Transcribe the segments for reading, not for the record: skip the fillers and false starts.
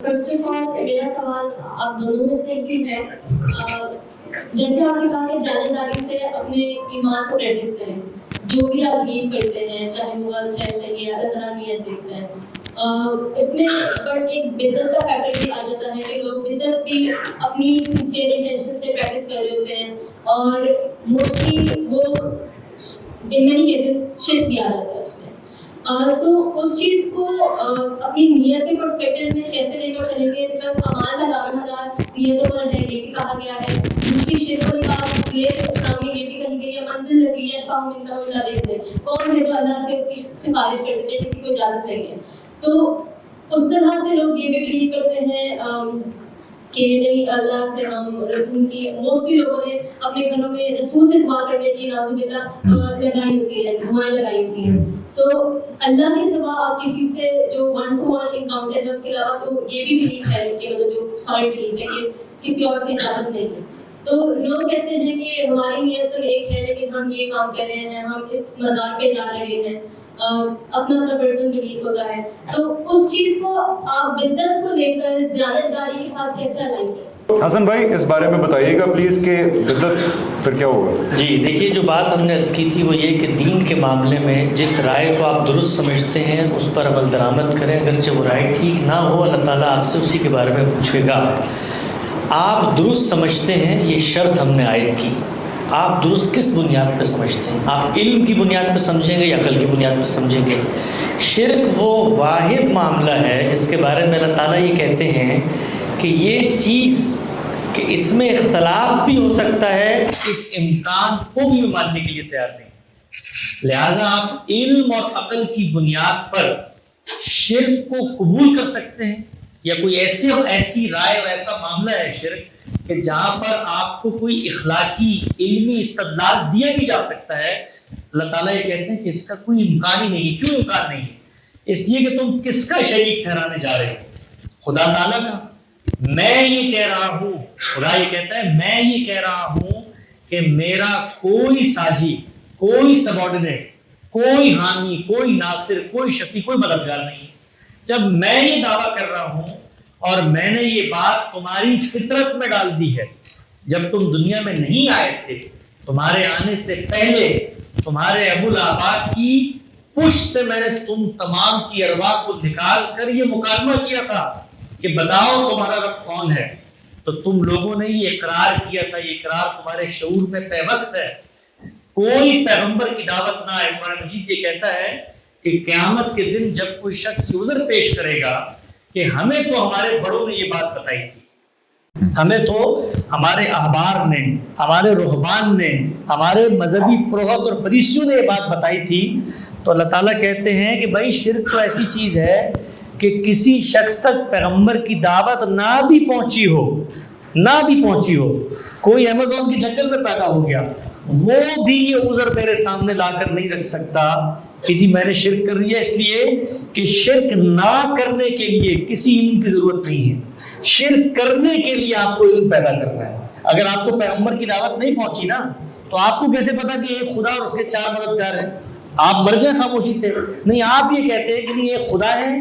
First of all میرا سوال آپ دونوں میں سے بھی ہے، جیسے آپ نے کہا کہ دیانتداری سے اپنے ایمان کو پریکٹس کریں، جو بھی آپ بلیو کرتے ہیں چاہے وہ غلط ہے صحیح ہے، اللہ تعالیٰ نیت دیکھتا ہے. اس میں بٹ ایک بدعت کا فیکٹر بھی آ جاتا ہے کہ لوگ بدعت بھی اپنی سنسیئر انٹینشن سے پریکٹس کر رہے ہوتے ہیں، اور موسٹلی وہ ان مینی کیسز شرک بھی آ جاتا ہے اس میں. تو اس چیز کو اپنی نیت کے پرسپیکٹو میں کیسے لے کر چلیں گے؟ بس اعمال کا دعویٰ نیتوں پر ہے، یہ بھی کہا گیا ہے. دوسری شرک والی بات کلیئر اسلام میں یہ بھی کہی گئی ہے، منزل لذی یشفع عندہ الا باذنہ، کون ہے جو اللہ سے اس کی سفارش کر سکے، کسی کو اجازت نہیں ہے. تو اس طرح سے لوگ یہ بھی بلیو کرتے ہیں کہ نہیں اللہ سے ہم رسول کی، موسٹلی لوگوں نے اپنے گھروں میں رسول سے دعا کرنے کی نعوذ باللہ لگائی ہوتی ہے، دعائیں لگائی ہوتی ہیں. سو اللہ کے سوا آپ کسی سے جو 1-to-1 انکاؤنٹر ہے اس کے علاوہ تو یہ بھی بلیف ہے کہ مطلب جو سالڈ بلیف ہے کہ کسی اور سے اجازت نہیں ہے. تو لوگ کہتے ہیں کہ ہماری نیت تو ایک ہے لیکن ہم یہ کام کر رہے ہیں، ہم اس مزار پہ جا رہے ہیں، اپنا اپنا پرسنل بلیف ہوتا ہے. تو اس چیز کو آپ بدعت کو لے کر دیانتداری کے ساتھ کیسے الائن کر سکتے ہیں؟ حسن بھائی اس بارے میں بتائیے گا پلیز کہ بدعت پھر کیا ہوگا؟ جی دیکھیے، جو بات ہم نے عرض کی تھی وہ یہ کہ دین کے معاملے میں جس رائے کو آپ درست سمجھتے ہیں اس پر عمل درآمد کریں، اگرچہ وہ رائے ٹھیک نہ ہو اللہ تعالیٰ آپ سے اسی کے بارے میں پوچھے گا. آپ درست سمجھتے ہیں، یہ شرط ہم نے عائد کی. آپ درست کس بنیاد پہ سمجھتے ہیں؟ آپ علم کی بنیاد پہ سمجھیں گے یا عقل کی بنیاد پہ سمجھیں گے؟ شرک وہ واحد معاملہ ہے جس کے بارے میں اللہ تعالیٰ یہ کہتے ہیں کہ یہ چیز کہ اس میں اختلاف بھی ہو سکتا ہے، اس امکان کو بھی ماننے کے لیے تیار نہیں. لہٰذا آپ علم اور عقل کی بنیاد پر شرک کو قبول کر سکتے ہیں، یا کوئی ایسی رائے اور ایسا معاملہ ہے شرک کہ جہاں پر آپ کو کوئی اخلاقی علمی استدلال دیا بھی جا سکتا ہے. اللہ تعالیٰ یہ کہتے ہیں کہ اس کا کوئی امکان ہی نہیں ہے. کیوں امکان نہیں ہے؟ اس لیے کہ تم کس کا شریک ٹھہرانے جا رہے ہو؟ خدا تعالیٰ کا. میں یہ کہہ رہا ہوں، خدا یہ کہتا ہے میں یہ کہہ رہا ہوں کہ میرا کوئی ساجی، کوئی سبارڈینیٹ، کوئی حامی، کوئی ناصر، کوئی شفیع، کوئی مددگار نہیں. جب میں یہ دعویٰ کر رہا ہوں اور میں نے یہ بات تمہاری فطرت میں ڈال دی ہے، جب تم دنیا میں نہیں آئے تھے، تمہارے آنے سے پہلے تمہارے ابو الآباء کی پشت سے میں نے تم تمام کی ارواح کو نکال کر یہ مکالمہ کیا تھا کہ بتاؤ تمہارا رب کون ہے. تو تم لوگوں نے یہ اقرار کیا تھا، یہ اقرار تمہارے شعور میں پیوست ہے. کوئی پیغمبر کی دعوت نہ آئے. قرآن مجید یہ کہتا ہے کہ قیامت کے دن جب کوئی شخص عذر پیش کرے گا کہ ہمیں تو ہمارے بڑوں نے یہ بات بتائی تھی، ہمیں تو ہمارے احبار نے، ہمارے رہبان نے، ہمارے مذہبی پروہت اور فریسیوں نے یہ بات بتائی تھی، تو اللہ تعالیٰ کہتے ہیں کہ بھائی شرک تو ایسی چیز ہے کہ کسی شخص تک پیغمبر کی دعوت نہ بھی پہنچی ہو، کوئی امیزون کی جنگل میں پیدا ہو گیا، وہ بھی یہ عذر میرے سامنے لا کر نہیں رکھ سکتا کہ جی میں نے شرک کر لیا. اس لیے کہ شرک نہ کرنے کے لیے کسی علم کی ضرورت نہیں ہے، شرک کرنے کے لیے آپ کو علم پیدا کرنا ہے. اگر آپ کو پیغمبر کی دعوت نہیں پہنچی نا، تو آپ کو کیسے پتا کہ ایک خدا اور اس کے 4 مددگار ہیں؟ آپ مر جائیں خاموشی سے. نہیں، آپ یہ کہتے ہیں کہ نہیں ایک خدا ہے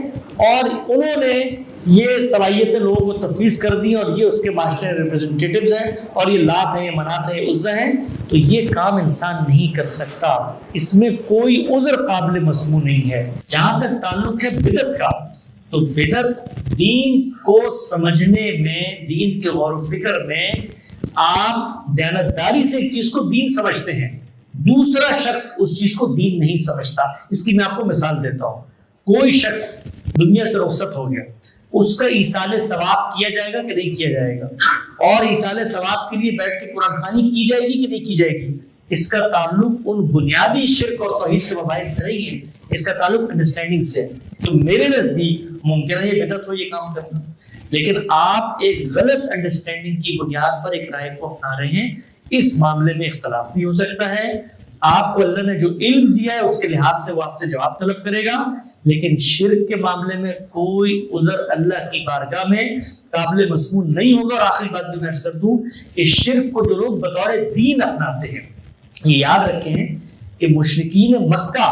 اور انہوں نے یہ صلاحیتیں لوگوں کو تفویض کر دی اور یہ اس کے معاشرے ریپرزنٹیٹیوز ہیں اور یہ لات ہیں، یہ منات ہیں، یہ عزا ہیں. تو یہ کام انسان نہیں کر سکتا، اس میں کوئی عذر قابل مسموع نہیں ہے. جہاں تک تعلق ہے بدعت کا، تو بدعت دین کو سمجھنے میں، دین کے غور و فکر میں آپ دیانتداری سے ایک چیز کو دین سمجھتے ہیں، دوسرا شخص اس چیز کو دین نہیں سمجھتا. اس کی میں آپ کو مثال دیتا ہوں. کوئی شخص دنیا سے رخصت ہو گیا، اس کا ایصال ثواب کیا جائے گا کہ نہیں کیا جائے گا؟ اور ایصال ثواب کے لیے بیٹھ کے قرآن خوانی کی جائے گی کہ نہیں کی جائے گی؟ اس کا تعلق ان بنیادی شرک اور توحید کے مباحث سے نہیں ہے، اس کا تعلق انڈرسٹینڈنگ سے. تو میرے نزدیک ممکن ہے یہ بدعت ہو یہ کام کرنا، لیکن آپ ایک غلط انڈرسٹینڈنگ کی بنیاد پر ایک رائے کو اپنا رہے ہیں. اس معاملے میں اختلاف بھی ہو سکتا ہے. آپ کو اللہ نے جو علم دیا ہے اس کے لحاظ سے وہ آپ سے جواب طلب کرے گا، لیکن شرک کے معاملے میں کوئی عذر اللہ کی بارگاہ میں قابل مسموع نہیں ہوگا. اور آخری بات بھی میں عرض کر دوں کہ شرک کو جو لوگ بطور دین اپناتے ہیں، یہ یاد رکھیں کہ مشرکین مکہ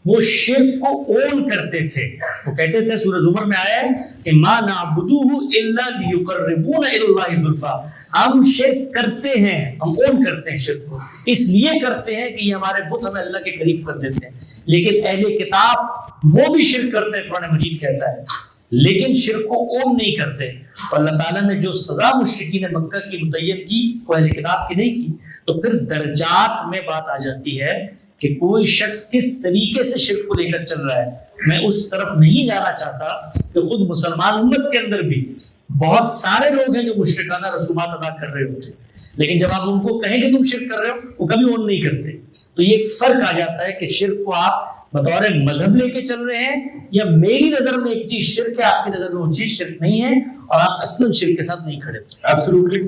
وہ شرک کو اون کرتے تھے. وہ کہتے تھے, سورہ زمر میں آیا ہے کہ ما نعبدوہ الا لیقربونا الی اللہ زلفیٰ, ہم شرک کرتے ہیں, ہم اون کرتے ہیں شرک کو, اس لیے کرتے ہیں کہ یہ ہمارے بت ہمیں اللہ کے قریب کر دیتے ہیں. لیکن اہل کتاب وہ بھی شرک کرتے ہیں, قرآن مجید کہتا ہے, لیکن شرک کو اون نہیں کرتے. اور اللہ تعالیٰ نے جو سزا مشرکین مکہ کی متعین کی وہ اہل کتاب کی نہیں کی. تو پھر درجات میں بات آ جاتی ہے کہ کوئی شخص کس طریقے سے شرک کو لے کر چل رہا ہے. میں اس طرف نہیں جانا چاہتا کہ خود مسلمان امت کے اندر بھی بہت سارے لوگ ہیں جو مشرکانہ رسومات ادا کر رہے ہوتے ہیں, لیکن جب آپ ان کو کہیں کہ تم شرک کر رہے ہو وہ کبھی اون نہیں کرتے. تو یہ ایک فرق آ جاتا ہے کہ شرک کو آپ بطور مذہب لے کے چل رہے ہیں, یا میری نظر میں ایک چیز شرک ہے, آپ کی نظر میں وہ چیز شرک نہیں ہے, اور آپ اصلاً شرک کے ساتھ نہیں کھڑے. Absolutely.